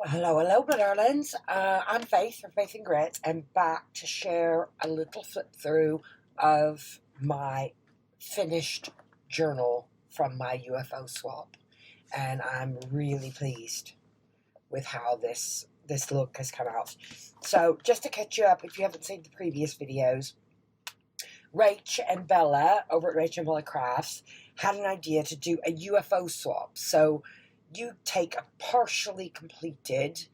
Well, hello, my darlings. I'm Faith from Faith and Grit, and back to share a little flip through of my finished journal from my UFO swap, and I'm really pleased with how this look has come out. So, just to catch you up, if you haven't seen the previous videos, Rach and Bella over at Rach and BellaCrafts had an idea to do a UFO swap. So you take a partially completed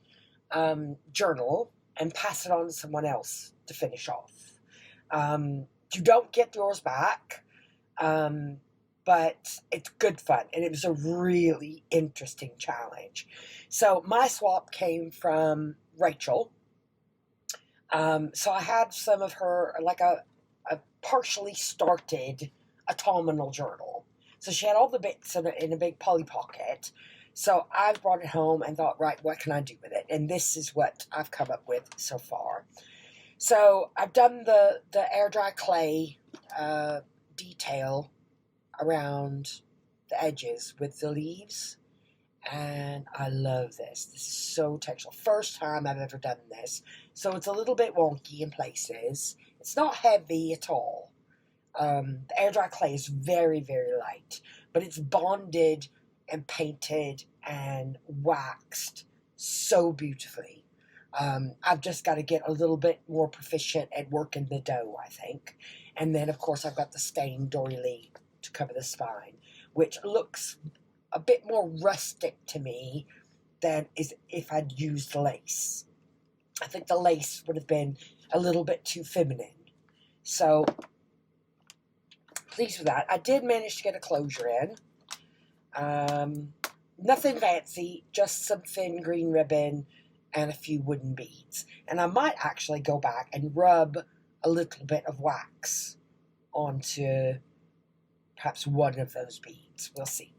journal and pass it on to someone else to finish off. You don't get yours back, but it's good fun, and it was a really interesting challenge. So my swap came from Rachel. So I had some of her, like a partially started autumnal journal. So she had all the bits in a big Polly Pocket. So I brought it home and thought, right, what can I do with it? And this is what I've come up with so far. So I've done the air dry clay detail around the edges with the leaves. And I love this. This is so textural. First time I've ever done this. So it's a little bit wonky in places. It's not heavy at all. The air dry clay is very, very light. But it's bonded and painted and waxed so beautifully. I've just got to get a little bit more proficient at working the dough, I think. And then, of course, I've got the stained doily to cover the spine, which looks a bit more rustic to me than is if I'd used lace. I think the lace would have been a little bit too feminine. So, pleased with that. I did manage to get a closure in. Nothing fancy, just some thin green ribbon and a few wooden beads. And I might actually go back and rub a little bit of wax onto perhaps one of those beads. We'll see.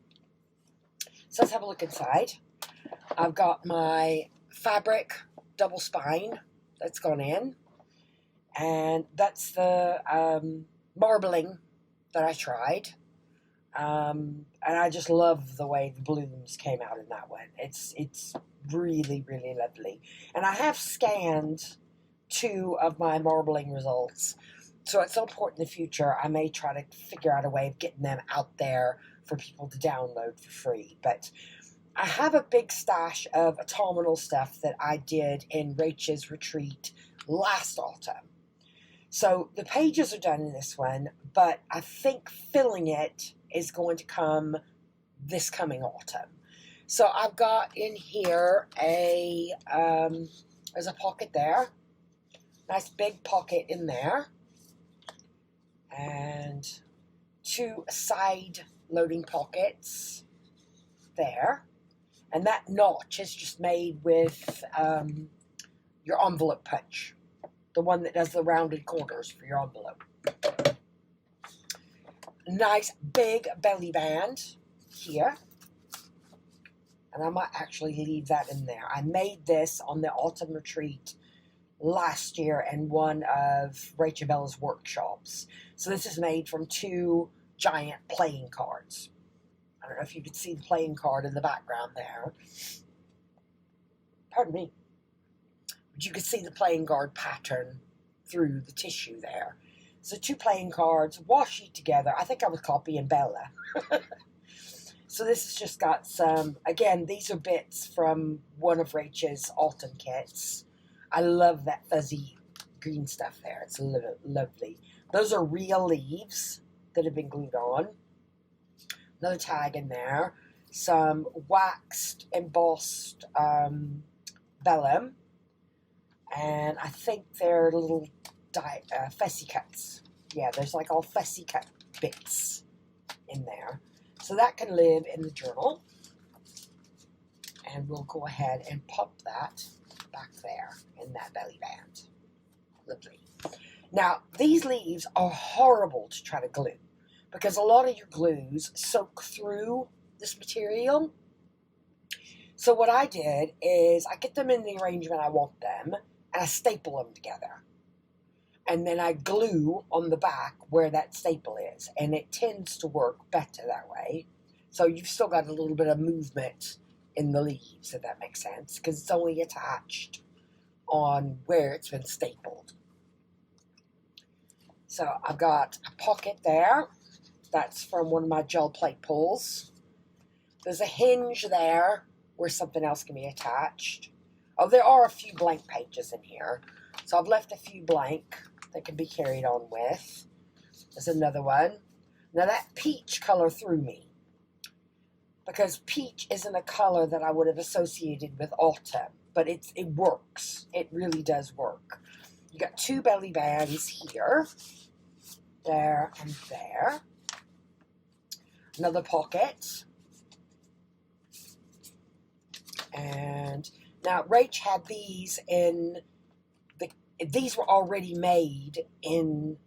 So let's have a look inside. I've got my fabric double spine that's gone in. And that's the marbling that I tried. And I just love the way the blooms came out in that one. It's really, really lovely. And I have scanned 2 of my marbling results. So at some point in the future, I may try to figure out a way of getting them out there for people to download for free. But I have a big stash of autumnal stuff that I did in Rach's retreat last autumn. So the pages are done in this one, but I think filling it is going to come this coming autumn. So I've got in here there's a pocket there. Nice big pocket in there. And 2 side loading pockets there. And that notch is just made with your envelope punch. The one that does the rounded corners for your envelope. Nice big belly band here. And I might actually leave that in there. I made this on the autumn retreat last year in one of Rachel Bella's workshops. So this is made from 2 giant playing cards. I don't know if you could see the playing card in the background there. Pardon me. But you could see the playing card pattern through the tissue there. So 2 playing cards, washi together. I think I was copying Bella. So this has just got some, again, these are bits from one of Rachel's autumn kits. I love that fuzzy green stuff there. It's lovely. Those are real leaves that have been glued on. Another tag in there. Some waxed, embossed vellum. And I think they're little fussy cuts. Yeah, there's like all fussy cut bits in there. So that can live in the journal. And we'll go ahead and pop that back there in that belly band. Lovely. Now, these leaves are horrible to try to glue because a lot of your glues soak through this material. So what I did is I get them in the arrangement I want them and I staple them together. And then I glue on the back where that staple is. And it tends to work better that way. So you've still got a little bit of movement in the leaves, if that makes sense, because it's only attached on where it's been stapled. So I've got a pocket there. That's from one of my gel plate pulls. There's a hinge there where something else can be attached. Oh, there are a few blank pages in here. So I've left a few blank that can be carried on with. There's another one. Now that peach color threw me, because peach isn't a color that I would have associated with autumn, but it works. It really does work. You got 2 belly bands here, there and there. Another pocket. And now Rach had these in these were already made in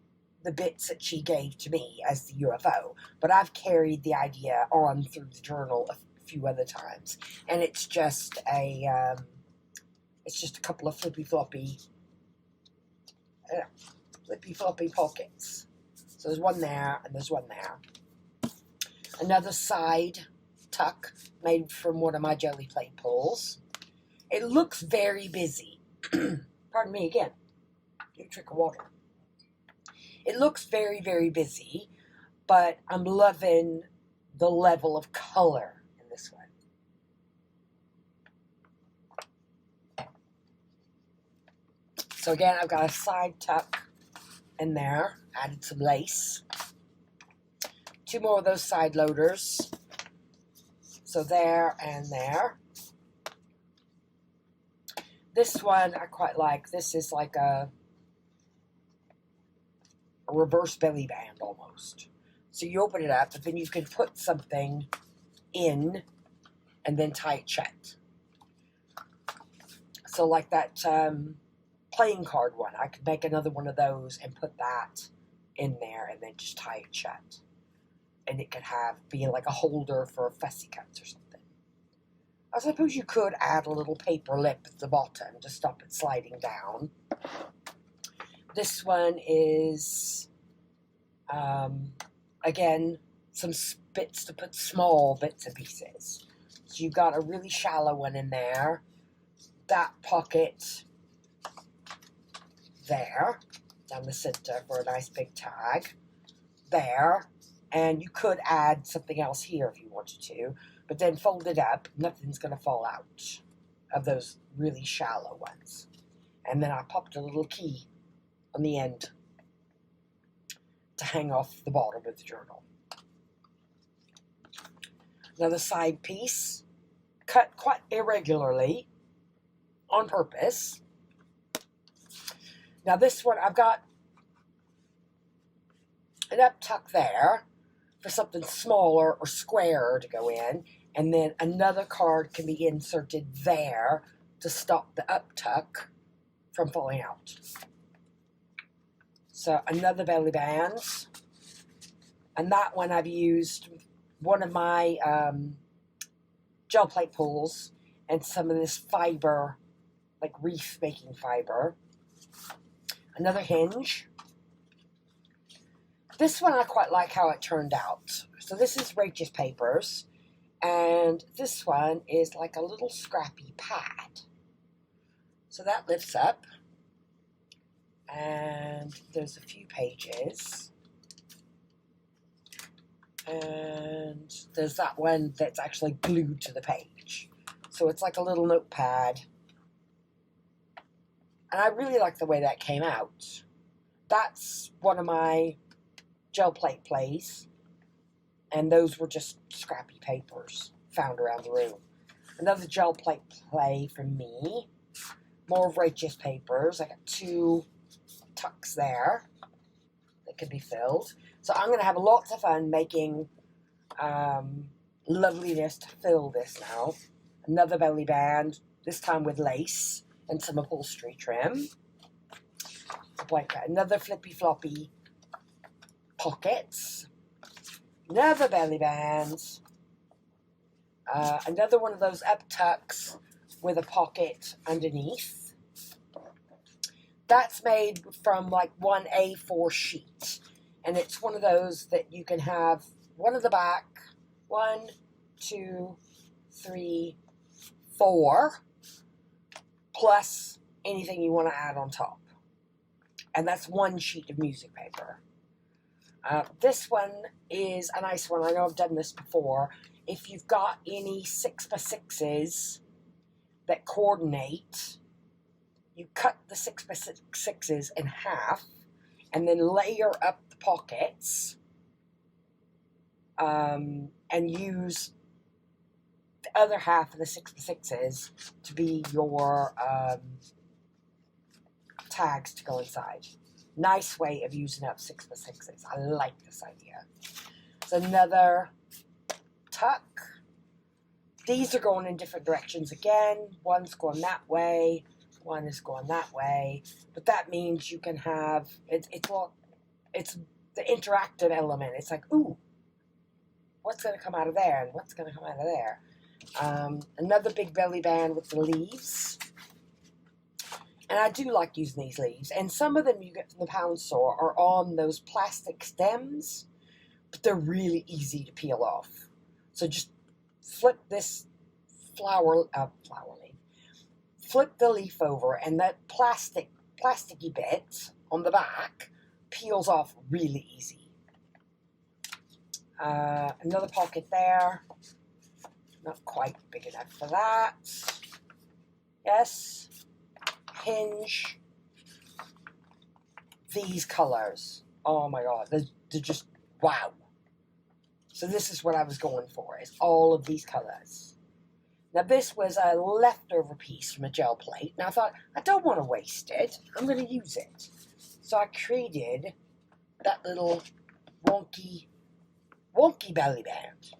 the bits that she gave to me as the UFO, but I've carried the idea on through the journal a few other times, and it's just a couple of flippy floppy pockets. So there's one there and there's one there. Another side tuck made from one of my jelly plate pulls. It looks very busy. Pardon me again. Get a drink of water. It looks very, very busy, but I'm loving the level of color in this one. So again, I've got a side tuck in there, added some lace. 2 more of those side loaders. So there and there. This one I quite like. This is like a reverse belly band almost. So you open it up, but then you can put something in and then tie it shut. So like that playing card one, I could make another one of those and put that in there and then just tie it shut. And it could be like a holder for fussy cuts or something. I suppose you could add a little paper lip at the bottom to stop it sliding down. This one is, again, some bits to put small bits and pieces. So you've got a really shallow one in there. That pocket there, down the center for a nice big tag. There. And you could add something else here if you wanted to, but then fold it up. Nothing's going to fall out of those really shallow ones. And then I popped a little key on the end to hang off the bottom of the journal. Another side piece, cut quite irregularly on purpose. Now this one, I've got an up tuck there for something smaller or squarer to go in, and then another card can be inserted there to stop the up tuck from falling out. So another belly band, and that one I've used one of my gel plate pulls and some of this fiber, like reef making fiber. Another hinge. This one I quite like how it turned out. So this is Rach's papers, and this one is like a little scrappy pad. So that lifts up, and there's a few pages. And there's that one that's actually glued to the page. So it's like a little notepad. And I really like the way that came out. That's one of my gel plate plays, and those were just scrappy papers found around the room. Another gel plate play from me, more of Rach's papers. I got 2 tucks there that can be filled. So I'm going to have lots of fun making loveliness to fill this now. Another belly band, this time with lace and some upholstery trim. Another flippy floppy pockets, another belly bands, another one of those up tucks with a pocket underneath. That's made from like one A4 sheet, and it's one of those that you can have one at the back, 1, 2, 3, 4, plus anything you want to add on top. And that's 1 sheet of music paper. This one is a nice one. I know I've done this before. If you've got any 6x6s that coordinate, you cut the 6x6s in half and then layer up the pockets, and use the other half of the 6x6s to be your tags to go inside. Nice way of using up 6x6s. I like this idea. It's another tuck. These are going in different directions again. One's going that way, one is going that way. But that means you can have it's the interactive element. It's like, ooh, what's going to come out of there and what's going to come out of there. Another big belly band with the leaves. And I do like using these leaves. And some of them you get from the pound store are on those plastic stems, but they're really easy to peel off. So just flip this flower leaf. Flip the leaf over, and that plasticky bit on the back peels off really easy. Another pocket there. Not quite big enough for that. Yes. Hinge. These colors. Oh my god. They're just wow. So this is what I was going for, is all of these colors. Now this was a leftover piece from a gel plate. And I thought, I don't want to waste it. I'm going to use it. So I created that little wonky belly band.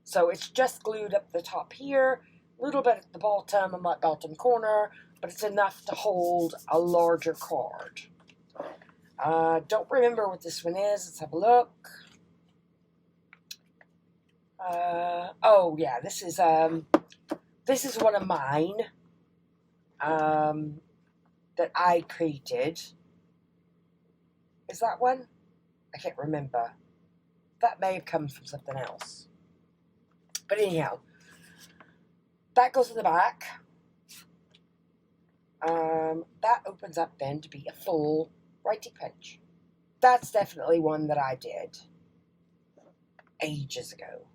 So it's just glued up the top here, a little bit at the bottom and my bottom corner, but it's enough to hold a larger card. Don't remember what this one is. Let's have a look. Oh yeah, this is one of mine that I created. Is that one? I can't remember. That may have come from something else. But anyhow, that goes in the back. That opens up then to be a full writing bench. That's definitely one that I did ages ago.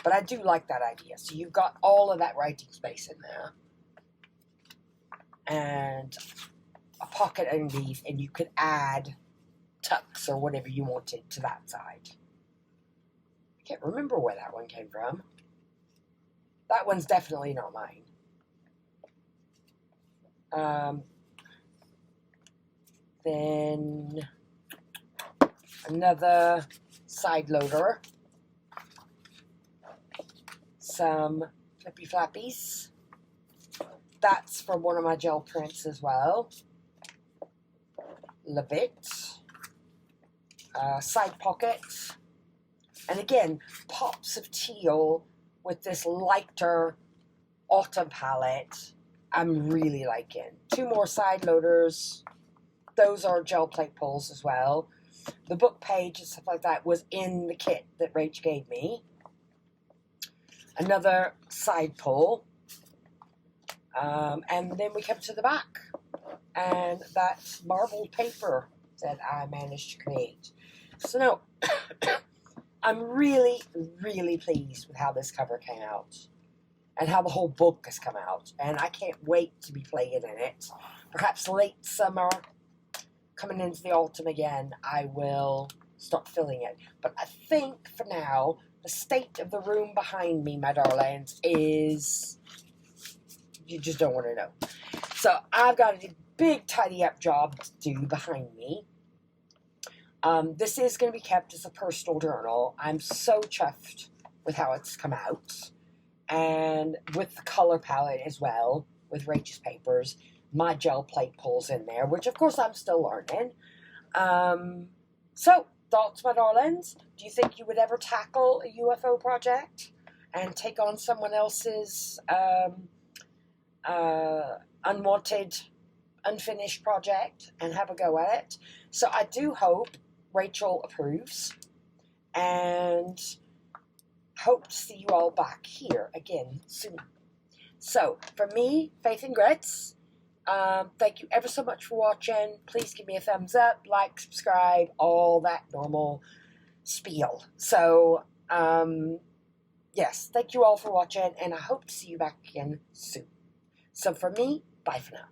But I do like that idea. So you've got all of that writing space in there. And a pocket underneath, and you could add tucks or whatever you wanted to that side. I can't remember where that one came from. That one's definitely not mine. Then another side loader. Some flippy flappies. That's from one of my gel prints as well. A bit. Side pockets. And again, pops of teal with this lighter autumn palette. I'm really liking. 2 more side loaders. Those are gel plate pulls as well. The book page and stuff like that was in the kit that Rach gave me. Another side pull. And then we come to the back. And that's marbled paper that I managed to create. So no, I'm really, really pleased with how this cover came out. And how the whole book has come out. And I can't wait to be playing in it. Perhaps late summer, coming into the autumn again, I will start filling it. But I think for now, the state of the room behind me, my darlings, is... you just don't want to know. So I've got a big tidy up job to do behind me. This is going to be kept as a personal journal. I'm so chuffed with how it's come out. And with the color palette as well, with Rach's papers, my gel plate pulls in there, which of course I'm still learning. So, thoughts, my darlings? Do you think you would ever tackle a UFO project and take on someone else's unwanted, unfinished project and have a go at it? So I do hope Rachel approves, and hope to see you all back here again soon. So, for me, Faith and Grits, thank you ever so much for watching. Please give me a thumbs up, like, subscribe, all that normal spiel. So, yes, thank you all for watching, and I hope to see you back again soon. So, for me, bye for now.